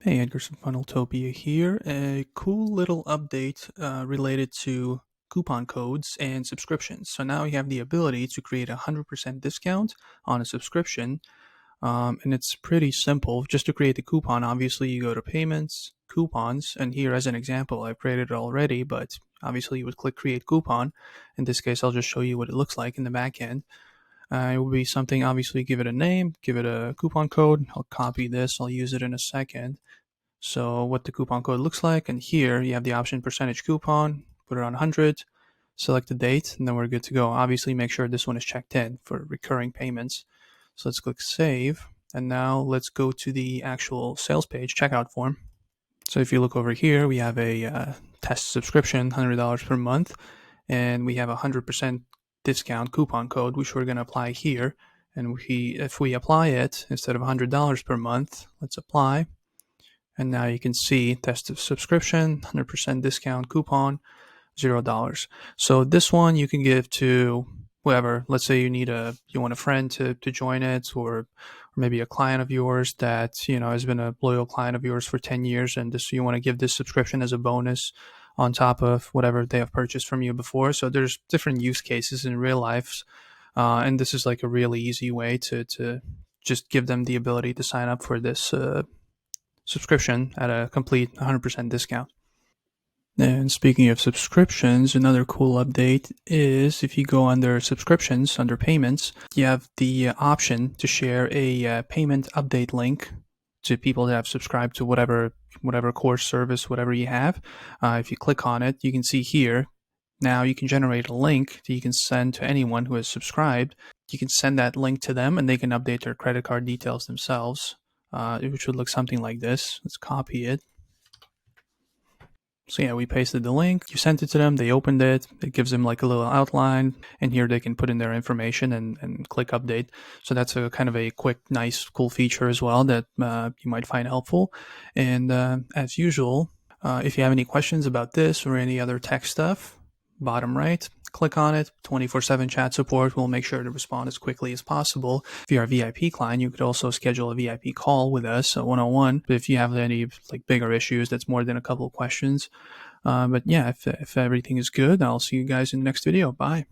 Hey, Edgar from Funneltopia here. A cool little update related to coupon codes and subscriptions. So now you have the ability to create a 100% discount on a subscription, and it's pretty simple. Just to create the coupon, obviously you go to Payments, Coupons, and here as an example, I've created it already, but obviously you would click Create Coupon. In this case, I'll just show you what it looks like in the back end. It will be something, obviously, give it a name, give it a coupon code. I'll copy this, I'll use it in a second. So what the coupon code looks like, and here you have the option percentage coupon, put it on 100, select the date, and then we're good to go. Obviously make sure this one is checked in for recurring payments. So let's click save, and now let's go to the actual sales page checkout form. So if you look over here, we have a test subscription, $100 per month, and we have a 100% discount coupon code, which we're going to apply here. And if we apply it, instead of $100 per month, let's apply. And now you can see test of subscription, 100% discount coupon, $0. So this one you can give to whoever. Let's say you want a friend to join it, or maybe a client of yours that has been a loyal client of yours for 10 years, and you want to give this subscription as a bonus on top of whatever they have purchased from you before. So there's different use cases in real life, and this is like a really easy way to just give them the ability to sign up for this subscription at a complete 100% discount. And speaking of subscriptions, another cool update is if you go under subscriptions, under payments, you have the option to share a payment update link to people that have subscribed to whatever course, service, whatever you have. If you click on it, you can see here, now you can generate a link that you can send to anyone who has subscribed. You can send that link to them and they can update their credit card details themselves, which would look something like this. Let's copy it. So yeah, we pasted the link, you sent it to them, they opened it, it gives them like a little outline, and here they can put in their information and click update. So that's a kind of a quick, nice, cool feature as well that you might find helpful. And as usual, if you have any questions about this or any other tech stuff, bottom right, click on it, 24/7 chat support. We'll make sure to respond as quickly as possible. If you're a VIP client, you could also schedule a VIP call with us, a one-on-one. But if you have any like bigger issues, that's more than a couple of questions. But yeah, if everything is good, I'll see you guys in the next video. Bye.